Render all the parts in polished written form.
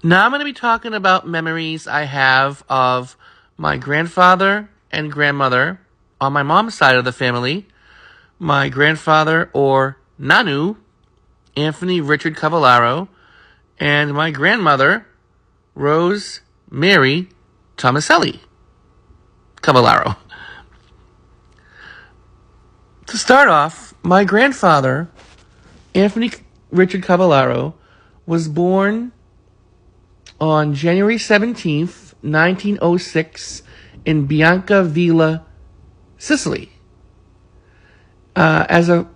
Now I'm going to be talking about memories I have of my grandfather and grandmother on my mom's side of the family. My grandfather, or Nanu, Anthony Richard Cavallaro, and my grandmother, Rose Mary Tomasseli Cavallaro. To start off, my grandfather, Anthony Richard Cavallaro, was born on January 17th, 1906, in Biancavilla, Sicily. As a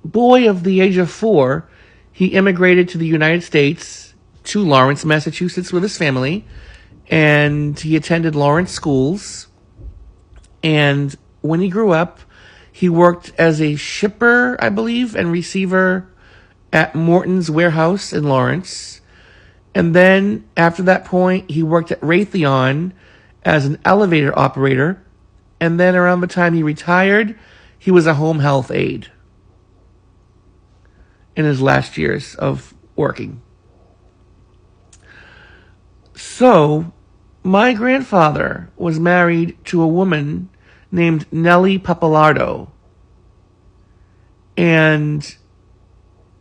boy of the age of 4, he immigrated to the United States, to Lawrence, Massachusetts, with his family, and he attended Lawrence schools. And when he grew up, he worked as a shipper, I believe, and receiver at Morton's warehouse in Lawrence. And then, after that point, he worked at Raytheon as an elevator operator. And then, around the time he retired, he was a home health aide in his last years of working. So, my grandfather was married to a woman named Nellie Pappalardo. And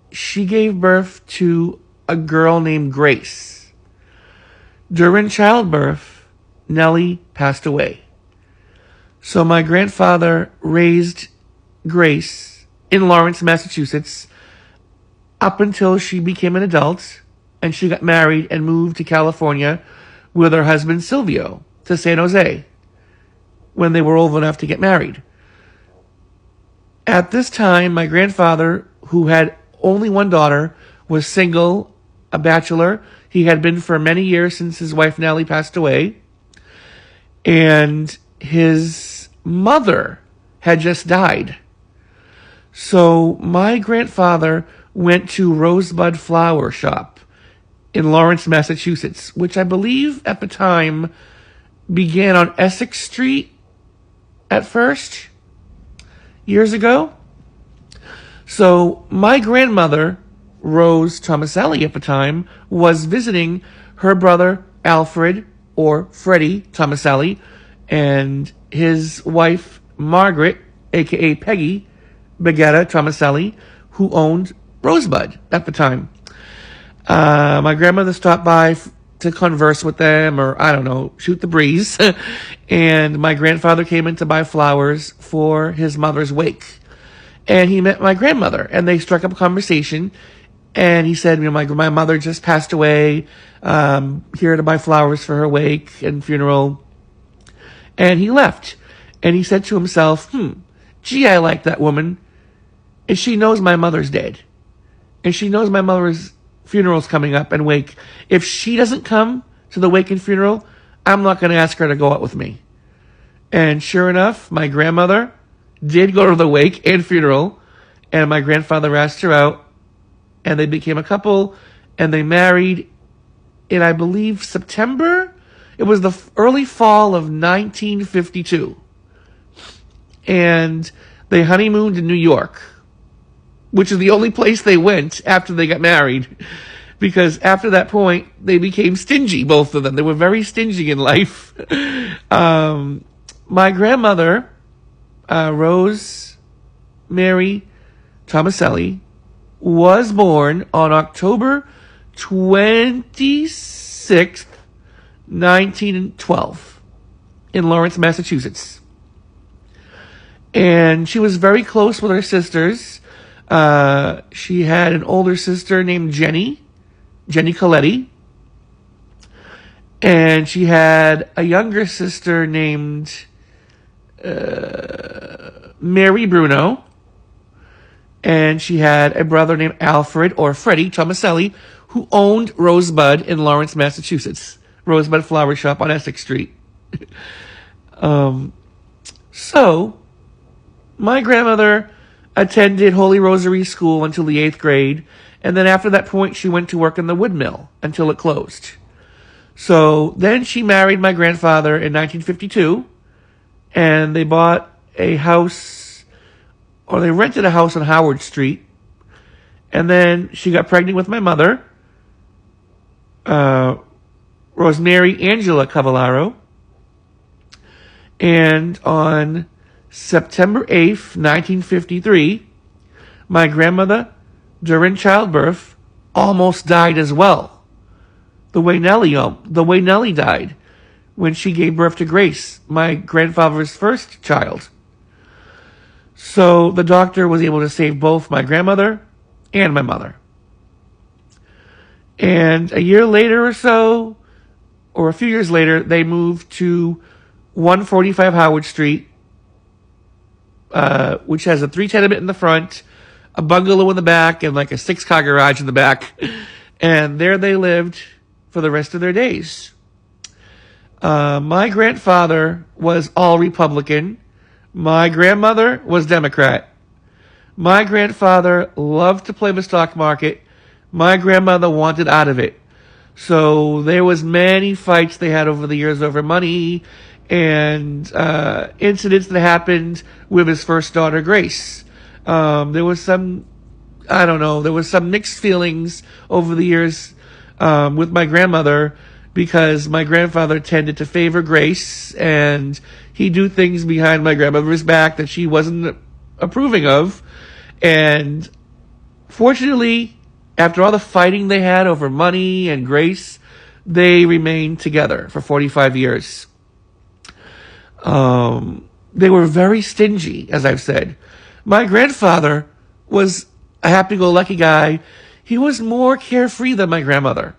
she gave birth to a girl named Grace. During childbirth, Nellie passed away. So my grandfather raised Grace in Lawrence, Massachusetts, up until she became an adult, and she got married and moved to California with her husband Silvio to San Jose when they were old enough to get married. At this time, my grandfather, who had only one daughter, was single, a bachelor. He had been for many years since his wife Nellie passed away. And his mother had just died. So my grandfather went to Rosebud Flower Shop in Lawrence, Massachusetts, which I believe at the time began on Essex Street at first, years ago. So my grandmother, Rose Tomasseli at the time, was visiting her brother Alfred, or Freddie Tomasseli, and his wife Margaret, aka Peggy Bagetta Tomasseli, who owned Rosebud at the time. My grandmother stopped by to converse with them, or I don't know, shoot the breeze. And my grandfather came in to buy flowers for his mother's wake. And he met my grandmother, and they struck up a conversation. And he said, my mother just passed away, here to buy flowers for her wake and funeral. And he left. And he said to himself, gee, I like that woman. And she knows my mother's dead. And she knows my mother's funeral's coming up and wake. If she doesn't come to the wake and funeral, I'm not going to ask her to go out with me. And sure enough, my grandmother did go to the wake and funeral, and my grandfather asked her out, and they became a couple, and they married in, I believe, September. It was the early fall of 1952. And they honeymooned in New York, which is the only place they went after they got married. Because after that point, they became stingy, both of them. They were very stingy in life. My grandmother, Rose Mary Tomasseli, was born on October 26th, 1912, in Lawrence, Massachusetts. And she was very close with her sisters. She had an older sister named Jenny Coletti. And she had a younger sister named Mary Bruno. And she had a brother named Alfred, or Freddie Tomasseli, who owned Rosebud in Lawrence, Massachusetts. Rosebud Flower Shop on Essex Street. So, my grandmother attended Holy Rosary School until the 8th grade. And then after that point, she went to work in the wood mill until it closed. So then she married my grandfather in 1952. And they bought a house, or they rented a house on Howard Street. And then she got pregnant with my mother. Rosemary Angela Cavallaro. And on September 8th, 1953, my grandmother, during childbirth, almost died as well. The way Nellie died when she gave birth to Grace, my grandfather's first child. So the doctor was able to save both my grandmother and my mother. And a year later or so, or a few years later, they moved to 145 Howard Street, which has a 3-tenement in the front, a bungalow in the back, and like a 6-car garage in the back. And there they lived for the rest of their days. My grandfather was all Republican. My grandmother was Democrat. My grandfather loved to play the stock market. My grandmother wanted out of it. So there was many fights they had over the years over money and incidents that happened with his first daughter, Grace. There was some mixed feelings over the years with my grandmother because my grandfather tended to favor Grace and he'd do things behind my grandmother's back that she wasn't approving of. And fortunately, after all the fighting they had over money and Grace, they remained together for 45 years. They were very stingy, as I've said. My grandfather was a happy-go-lucky guy. He was more carefree than my grandmother.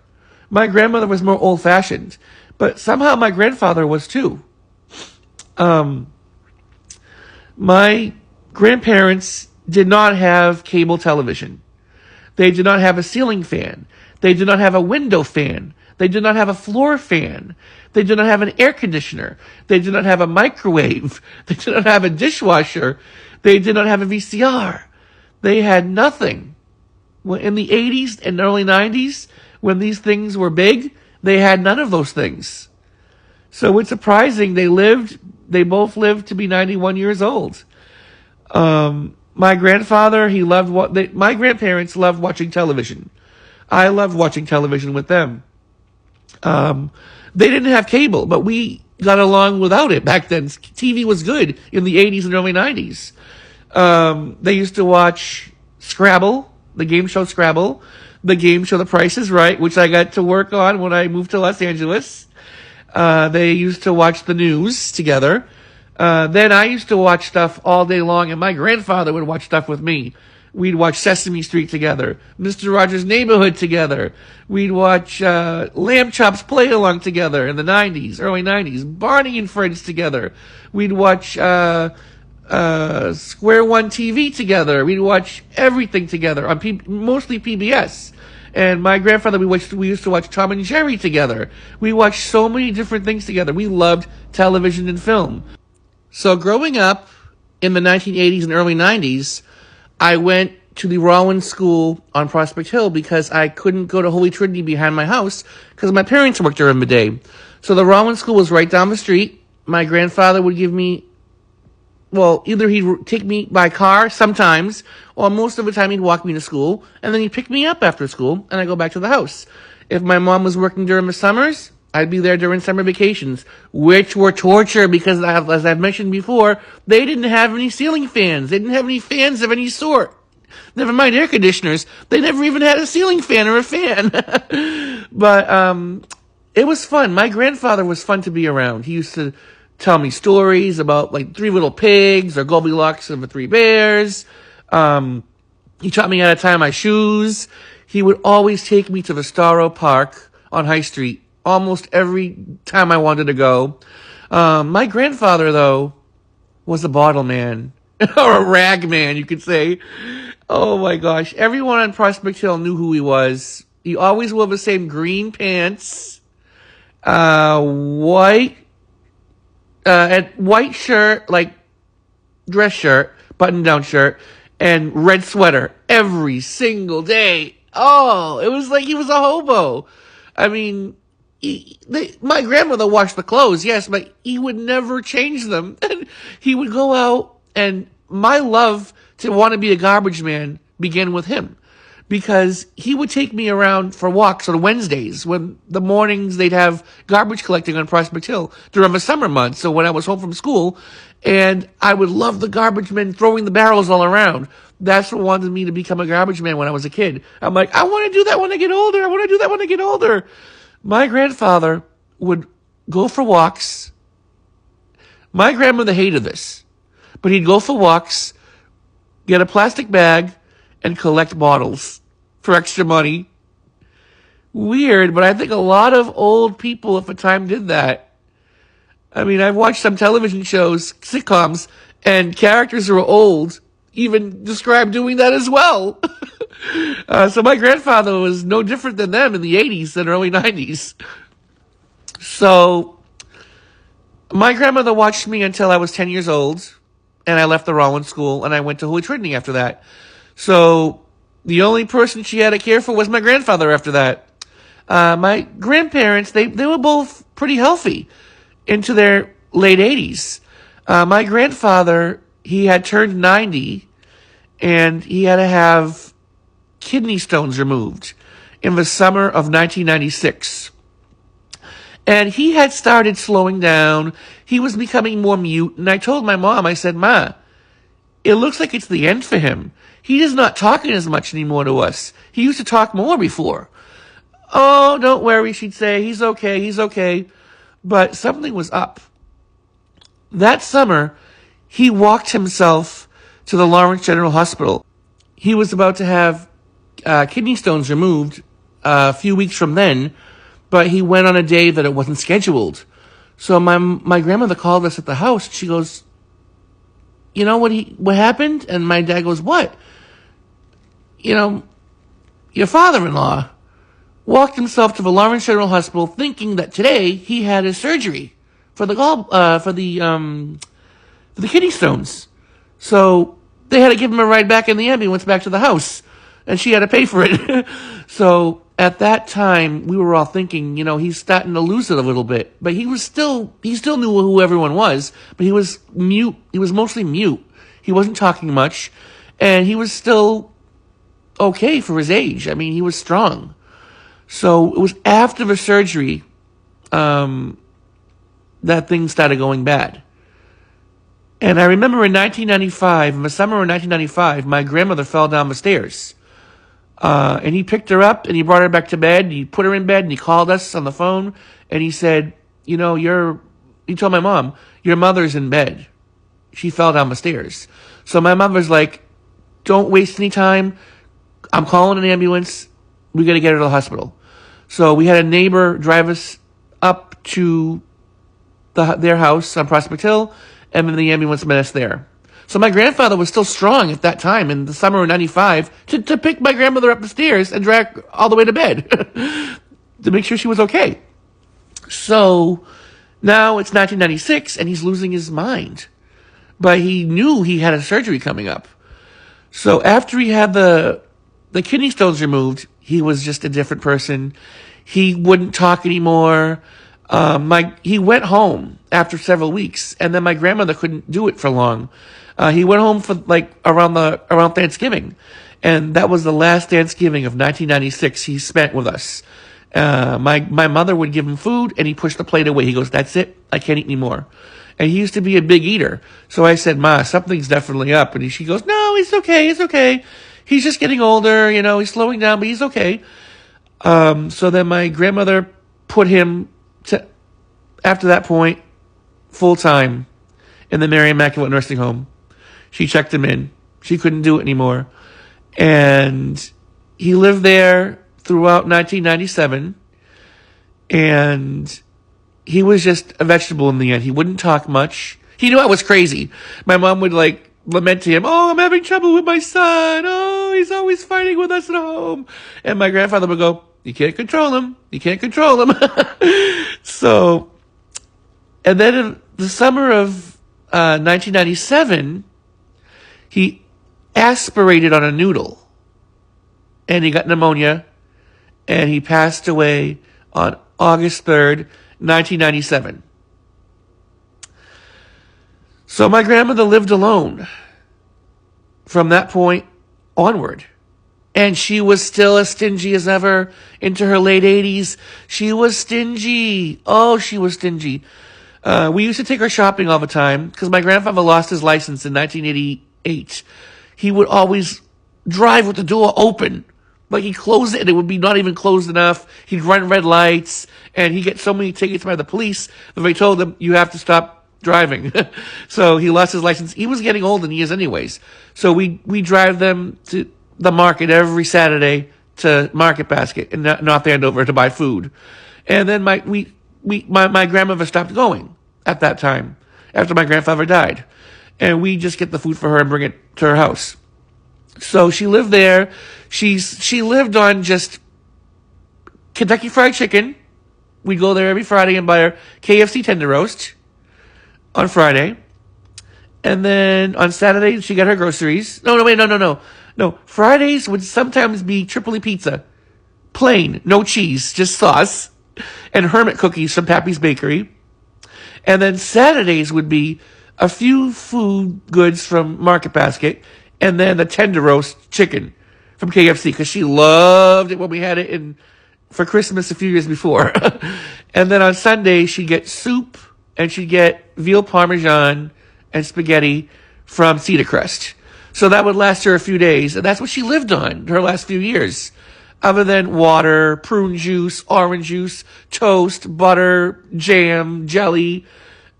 My grandmother was more old-fashioned, but somehow my grandfather was too. My grandparents did not have cable television. They did not have a ceiling fan. They did not have a window fan. They did not have a floor fan. They did not have an air conditioner. They did not have a microwave. They did not have a dishwasher. They did not have a VCR. They had nothing. In the 80s and early 90s, when these things were big, they had none of those things. So it's surprising they both lived to be 91 years old. My grandfather, my grandparents loved watching television. I loved watching television with them. They didn't have cable, but we got along without it back then. TV was good in the 80s and early 90s. They used to watch Scrabble, the game show Scrabble, the game show The Price is Right, which I got to work on when I moved to Los Angeles. They used to watch the news together. Then I used to watch stuff all day long, and my grandfather would watch stuff with me. We'd watch Sesame Street together, Mr. Rogers' Neighborhood together. We'd watch Lamb Chops Play Along together in the 90s, early 90s. Barney and Friends together. We'd watch Square One TV together. We'd watch everything together on mostly PBS. And my grandfather, we used to watch Tom and Jerry together. We watched so many different things together. We loved television and film. So growing up in the 1980s and early 90s, I went to the Rowan School on Prospect Hill because I couldn't go to Holy Trinity behind my house because my parents worked during the day. So the Rowan School was right down the street. My grandfather would give me, either he'd take me by car sometimes, or most of the time he'd walk me to school, and then he'd pick me up after school, and I'd go back to the house. If my mom was working during the summers, I'd be there during summer vacations, which were torture because, as I've mentioned before, they didn't have any ceiling fans. They didn't have any fans of any sort. Never mind air conditioners. They never even had a ceiling fan or a fan. But it was fun. My grandfather was fun to be around. He used to tell me stories about like Three Little Pigs or Goldilocks and the Three Bears. He taught me how to tie my shoes. He would always take me to the Starro Park on High Street almost every time I wanted to go. My grandfather, though, was a bottle man. Or a rag man, you could say. Oh my gosh. Everyone on Prospect Hill knew who he was. He always wore the same green pants, white shirt, like dress shirt, button-down shirt, and red sweater every single day. Oh, it was like he was a hobo. I mean, my grandmother washed the clothes, yes, but he would never change them. And he would go out, and my love to want to be a garbage man began with him. because he would take me around for walks on Wednesdays when the mornings they'd have garbage collecting on Prospect Hill during the summer months. So when I was home from school, and I would love the garbage men throwing the barrels all around. That's what wanted me to become a garbage man when I was a kid. I'm like, I want to do that when I get older. I want to do that when I get older. My grandfather would go for walks. My grandmother hated this, but he'd go for walks, get a plastic bag, and collect bottles for extra money. Weird, but I think a lot of old people at the time did that. I mean, I've watched some television shows, sitcoms, and characters who are old even describe doing that as well. So my grandfather was no different than them in the 80s and early 90s. So my grandmother watched me until I was 10 years old, and I left the Rollins School, and I went to Holy Trinity after that. So the only person she had to care for was my grandfather after that. My grandparents, they were both pretty healthy into their late 80s. My grandfather, he had turned 90, and he had to have kidney stones removed in the summer of 1996. And he had started slowing down. He was becoming more mute. And I told my mom, I said, Ma, it looks like it's the end for him. He is not talking as much anymore to us. He used to talk more before. Oh, don't worry, she'd say. He's okay, he's okay. But something was up. That summer, he walked himself to the Lawrence General Hospital. He was about to have kidney stones removed a few weeks from then, but he went on a day that it wasn't scheduled. So my grandmother called us at the house. She goes, you know what happened? And my dad goes, what? You know, your father-in-law walked himself to the Lawrence General Hospital thinking that today he had his surgery for the kidney stones. So they had to give him a ride back in the ambulance back to the house, and she had to pay for it. So at that time, we were all thinking, you know, he's starting to lose it a little bit. But he still knew who everyone was, but he was mute. He was mostly mute. He wasn't talking much, and he was still okay for his age. I mean, he was strong. So it was after the surgery that things started going bad. And I remember in the summer of 1995, my grandmother fell down the stairs. And he picked her up and he brought her back to bed. He put her in bed and he called us on the phone and he said, you know, he told my mom, your mother's in bed. She fell down the stairs. So my mom was like, don't waste any time. I'm calling an ambulance. We got to get her to the hospital. So we had a neighbor drive us up to their house on Prospect Hill, and then the ambulance met us there. So my grandfather was still strong at that time in the summer of 95 to pick my grandmother up the stairs and drag her all the way to bed to make sure she was okay. So now it's 1996 and he's losing his mind. But he knew he had a surgery coming up. So after he had the kidney stones removed, he was just a different person. He wouldn't talk anymore. He went home after several weeks, and then my grandmother couldn't do it for long. He went home for around Thanksgiving, and that was the last Thanksgiving of 1996 he spent with us. My mother would give him food, and he pushed the plate away. He goes, "That's it. I can't eat anymore." And he used to be a big eater. So I said, "Ma, something's definitely up." And she goes, "No, he's okay. It's okay. He's just getting older. You know, he's slowing down, but he's okay." So then my grandmother put him after that point, full-time in the Mary Immaculate Nursing Home. She checked him in. She couldn't do it anymore. And he lived there throughout 1997. And he was just a vegetable in the end. He wouldn't talk much. He knew I was crazy. My mom would lament to him, "Oh, I'm having trouble with my son. Oh, he's always fighting with us at home." And my grandfather would go, "You can't control him. You can't control him." So, and then in the summer of 1997, he aspirated on a noodle. And he got pneumonia. And he passed away on August 3rd, 1997. So my grandmother lived alone from that point onward. And she was still as stingy as ever into her late 80s. She was stingy. Oh, she was stingy. We used to take her shopping all the time because my grandfather lost his license in 1988. He would always drive with the door open. Like he closed it and it would be not even closed enough. He'd run red lights and he'd get so many tickets by the police that they told him, you have to stop driving. So he lost his license. He was getting old in years anyways. So we drive them to the market every Saturday to Market Basket in North Andover to buy food. And then my grandmother stopped going at that time after my grandfather died. And we just get the food for her and bring it to her house. So she lived there. She lived on just Kentucky Fried Chicken. We'd go there every Friday and buy her KFC tender roast on Friday. And then on Saturday, she got her groceries. No. Fridays would sometimes be Tripoli pizza. Plain, no cheese, just sauce. And hermit cookies from Pappy's Bakery. And then Saturdays would be a few food goods from Market Basket. And then the tender roast chicken from KFC. Because she loved it when we had it for Christmas a few years before. And then on Sunday, she'd get soup. And she'd get veal parmesan and spaghetti from Cedar Crest. So that would last her a few days. And that's what she lived on her last few years. Other than water, prune juice, orange juice, toast, butter, jam, jelly,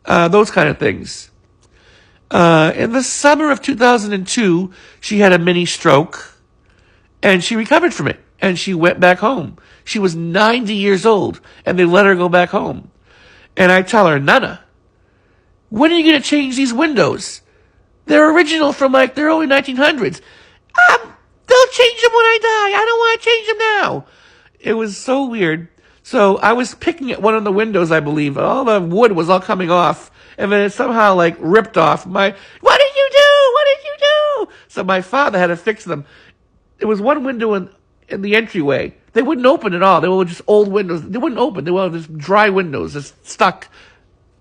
those kind of things. In the summer of 2002, she had a mini stroke. And she recovered from it. And she went back home. She was 90 years old. And they let her go back home. And I tell her, Nana, when are you going to change these windows? They're original from the early 1900s. They'll change them when I die. I don't want to change them now. It was so weird. So I was picking at one of the windows, I believe. All the wood was all coming off. And then it somehow ripped off. What did you do? What did you do? So my father had to fix them. There was one window in the entryway. They wouldn't open at all. They were just old windows. They wouldn't open. They were just dry windows, just stuck.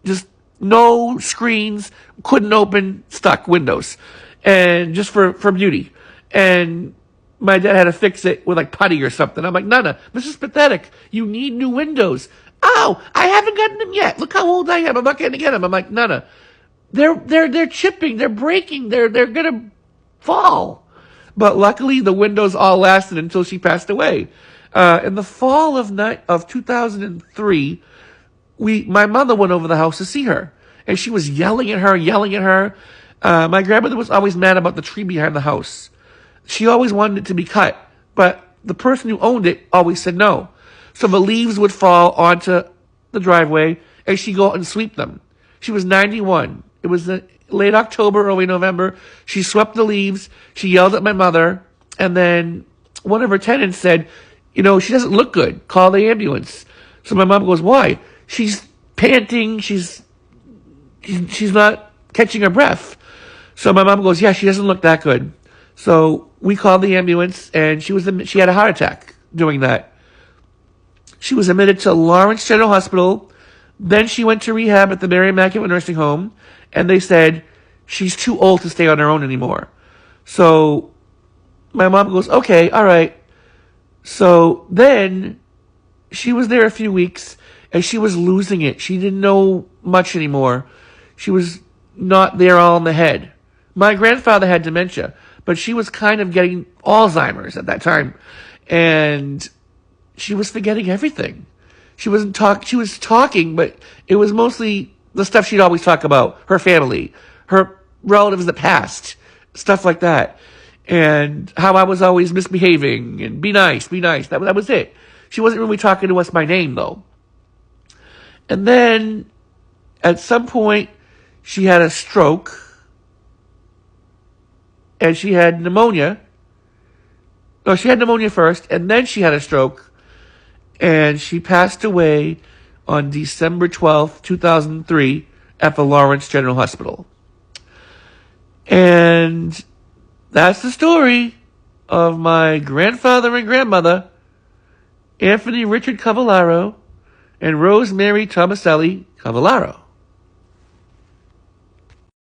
Just no screens, couldn't open, stuck windows. And just for beauty. And my dad had to fix it with putty or something. I'm like, Nana, this is pathetic. You need new windows. Oh, I haven't gotten them yet. Look how old I am. I'm not going to get them. I'm like, Nana, they're chipping, they're breaking, they're going to fall. But luckily the windows all lasted until she passed away. In the fall of 2003, my mother went over the house to see her. And she was yelling at her. My grandmother was always mad about the tree behind the house. She always wanted it to be cut. But the person who owned it always said no. So the leaves would fall onto the driveway and she'd go out and sweep them. She was 91. It was late October, early November. She swept the leaves. She yelled at my mother. And then one of her tenants said, she doesn't look good. Call the ambulance. So my mom goes, why? She's panting. She's not catching her breath. So my mom goes, yeah, she doesn't look that good. So we called the ambulance and she had a heart attack doing that. She was admitted to Lawrence General Hospital. Then she went to rehab at the Mary Immaculate Nursing Home. And they said she's too old to stay on her own anymore. So my mom goes, okay, all right. So then she was there a few weeks and she was losing it. She didn't know much anymore. She was not there all in the head. My grandfather had dementia, but she was kind of getting Alzheimer's at that time. And she was forgetting everything. She was talking, but it was mostly the stuff she'd always talk about. Her family, her relatives that passed, stuff like that. And how I was always misbehaving and be nice. That was it. She wasn't really talking to us by name, though. And then, at some point, she had a stroke. And she had pneumonia. No, she had pneumonia first, and then she had a stroke. And she passed away on December 12th, 2003, at the Lawrence General Hospital. And that's the story of my grandfather and grandmother, Anthony Richard Cavallaro and Rosemary Tomasseli Cavallaro.